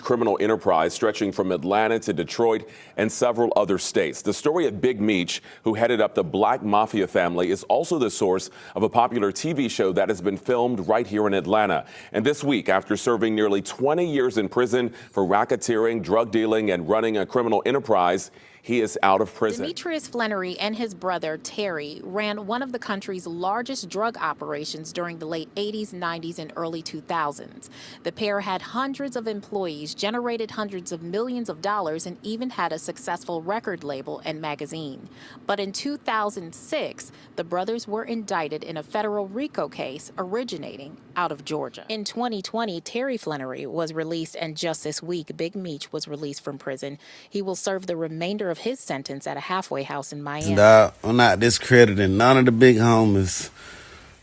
criminal enterprise stretching from Atlanta to Detroit and several other states. The story of Big Meech, who headed up the Black Mafia family, is also the source of a popular TV show that has been filmed right here in Atlanta. And this week, after serving nearly 20 years in prison for racketeering, drug dealing, and running a criminal enterprise, he is out of prison. Demetrius Flannery and his brother, Terry, ran one of the country's largest drug operations during the late 80s, 90s, and early 2000s. The pair had hundreds of employees, generated hundreds of millions of dollars, and even had a successful record label and magazine. But in 2006, the brothers were indicted in a federal RICO case originating out of Georgia. In 2020, Terry Flannery was released, and just this week, Big Meech was released from prison. He will serve the remainder of his sentence at a halfway house in Miami. I'm not discrediting none of the big homies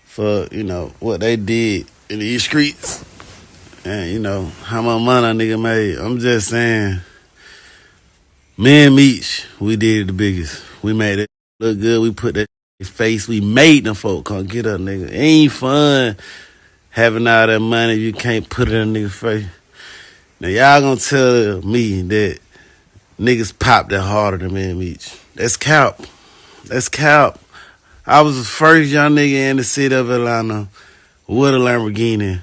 for, what they did in these streets and, how much money a nigga made. I'm just saying, me and Meech, we did it the biggest. We made it look good. We put that face. We made them folk come get up, nigga. It ain't fun having all that money. You can't put it in a nigga's face. Now, y'all gonna tell me that niggas popped that harder than me and Meech. That's cap. That's cap. I was the first young nigga in the city of Atlanta with a Lamborghini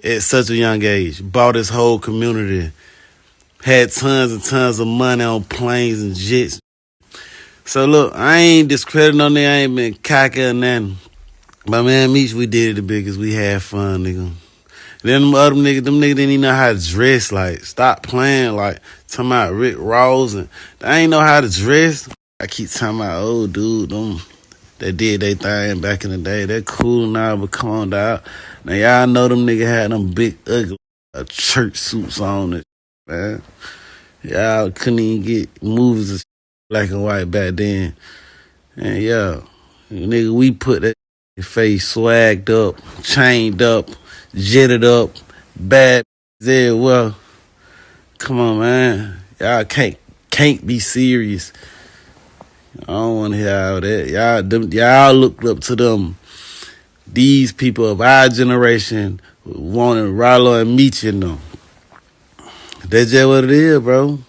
at such a young age. Bought this whole community. Had tons and tons of money on planes and jets. So look, I ain't discrediting on there. I ain't been cocky or nothing. But man, Meech, we did it the biggest. We had fun, nigga. Then them other niggas, them niggas didn't even know how to dress. Like, stop playing. Like, talking about Rick Ross. And they ain't know how to dress. I keep talking about, oh, dude, them that did they thing back in the day. They're cool now, but come on, dog. Now, y'all know them niggas had them big, ugly church suits on it, man. Y'all couldn't even get movies of black and white back then. And, yeah, nigga, we put that face swagged up, chained up, jetted up, bad there. Well, come on, man. Y'all can't be serious. I don't want to hear all that. Y'all looked up to them. These people of our generation wanted Ralo and Meech in them. That's just what it is, bro.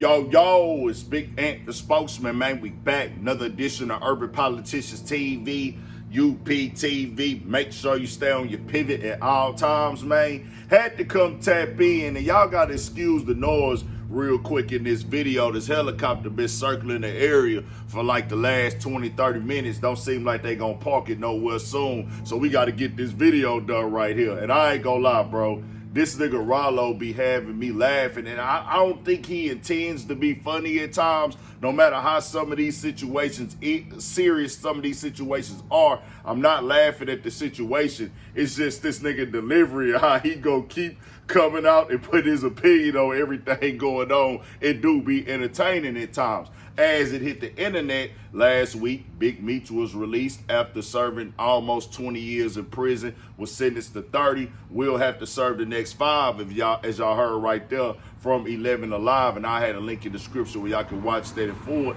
Yo, it's Big Ant, the spokesman, man. We back. Another edition of Urban Politicians TV, UPTV. Make sure you stay on your pivot at all times, man. Had to come tap in, and y'all got to excuse the noise real quick in this video. This helicopter been circling the area for like the last 20-30 minutes. Don't seem like they gonna park it nowhere soon. So we got to get this video done right here. And I ain't gonna lie, bro. This nigga Ralo be having me laughing, and I don't think he intends to be funny at times. No matter how some of these situations, serious some of these situations are, I'm not laughing at the situation. It's just this nigga delivery, how he go keep coming out and put his opinion on everything going on. It do be entertaining at times. As it hit the internet last week, Big Meech was released after serving almost 20 years in prison, was sentenced to 30, will have to serve the next 5 if y'all, as y'all heard right there from 11 Alive, and I had a link in the description where y'all can watch that in full.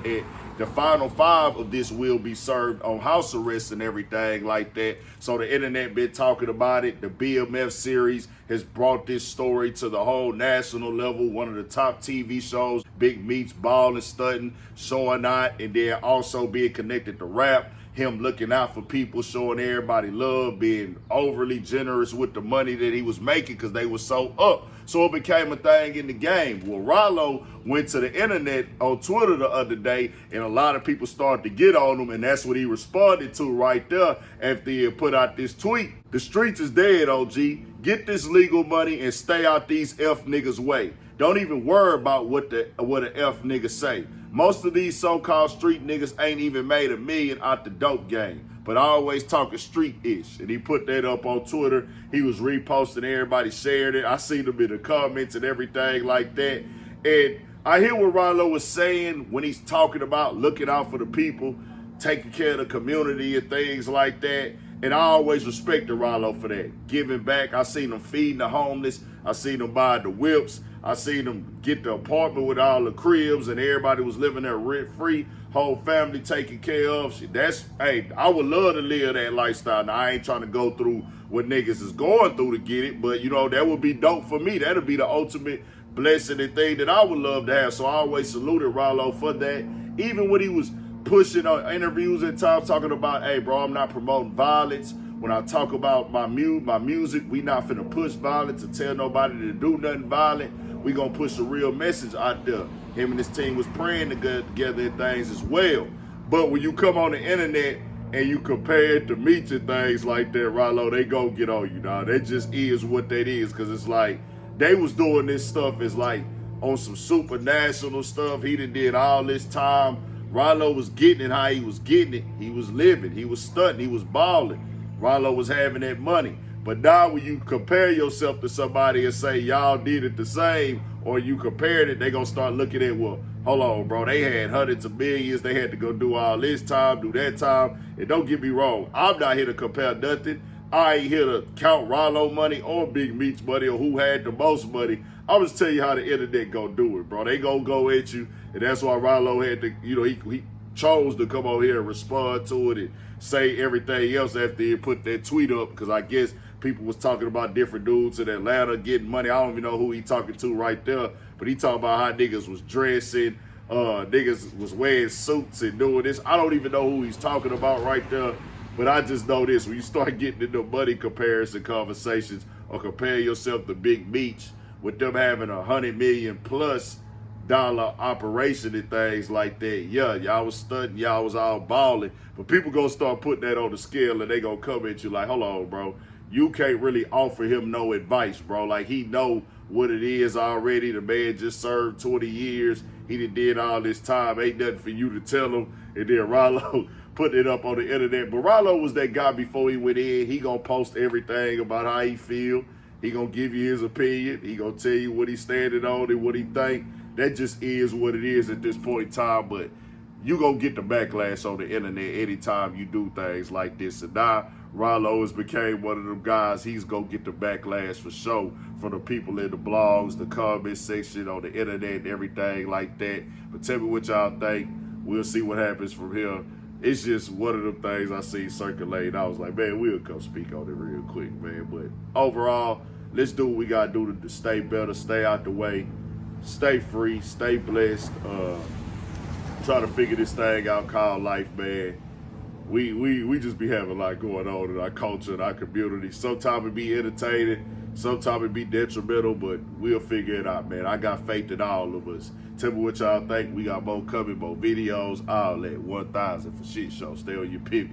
The final 5 of this will be served on house arrest and everything like that. So the internet been talking about it. The BMF series has brought this story to the whole national level. One of the top TV shows, Big Meech, ball and stunting, showing out, and then also being connected to rap. Him looking out for people, showing everybody love, being overly generous with the money that he was making because they were so up. So it became a thing in the game. Well, Ralo went to the internet on Twitter the other day, and a lot of people started to get on him, and that's what he responded to right there after he had put out this tweet. The streets is dead, OG. Get this legal money and stay out these F niggas' way. Don't even worry about what an F nigga say. Most of these so-called street niggas ain't even made $1 million out the dope game, but always talking street-ish. And he put that up on Twitter. He was reposting, everybody shared it. I seen him in the comments and everything like that. And I hear what Ralo was saying when he's talking about looking out for the people, taking care of the community and things like that. And I always respected Ralo for that. Giving back. I seen him feeding the homeless. I seen them buy the whips. I seen them get the apartment with all the cribs and everybody was living there rent-free, whole family taken care of. Shit, hey, I would love to live that lifestyle. Now, I ain't trying to go through what niggas is going through to get it, but, you know, that would be dope for me. That'd be the ultimate blessing and thing that I would love to have. So I always saluted Ralo for that. Even when he was pushing on interviews at times talking about, hey, bro, I'm not promoting violence. When I talk about my music, we not finna push violence and tell nobody to do nothing violent. We gonna push a real message out there. Him and his team was praying together and things as well. But when you come on the internet and you compare it to Meech and things like that, Ralo, they go get on you, dog. That just is what that is, because it's like they was doing this stuff as like on some supernational stuff. He did all this time. Ralo was getting it how he was getting it. He was living. He was stunting. He was balling. Ralo was having that money. But now when you compare yourself to somebody and say y'all did it the same, or you compared it, they gonna start looking at, well, hold on, bro, they had hundreds of millions, they had to go do all this time, do that time. And don't get me wrong, I'm not here to compare nothing. I ain't here to count Ralo money or Big Meech money or who had the most money. I'm just telling you how the internet gonna do it, bro. They gonna go at you, and that's why Ralo had to, you know, he chose to come over here and respond to it and say everything else after he put that tweet up, because I guess people was talking about different dudes in Atlanta getting money. I don't even know who he talking to right there, but he talking about how niggas was dressing, niggas was wearing suits and doing this. I don't even know who he's talking about right there, but I just know this. When you start getting into money comparison conversations or compare yourself to Big Meech with them having $100 million plus operation and things like that, yeah, y'all was stunting, y'all was all balling, but people gonna start putting that on the scale and they gonna come at you like, hold on, bro. You can't really offer him no advice, bro. Like, he know what it is already. The man just served 20 years. He did all this time. Ain't nothing for you to tell him. And then Ralo put it up on the internet. But Ralo was that guy before he went in. He gonna post everything about how he feel. He gonna give you his opinion. He gonna tell you what he's standing on and what he think. That just is what it is at this point in time. But you gonna get the backlash on the internet anytime you do things like this. And now Ralo has became one of them guys. He's gonna get the backlash for sure from the people in the blogs, the comment section, on the internet, and everything like that. But tell me what y'all think. We'll see what happens from here. It's just one of them things I see circulating. I was like, man, we'll come speak on it real quick, man. But overall, let's do what we gotta do to stay better, stay out the way, stay free, stay blessed. Try to figure this thing out called life, man. We just be having a lot going on in our culture and our community. Sometimes it be entertaining, sometimes it be detrimental, but we'll figure it out, man. I got faith in all of us. Tell me what y'all think. We got more coming, more videos, all that. 1,000 for shit show. Stay on your pivot.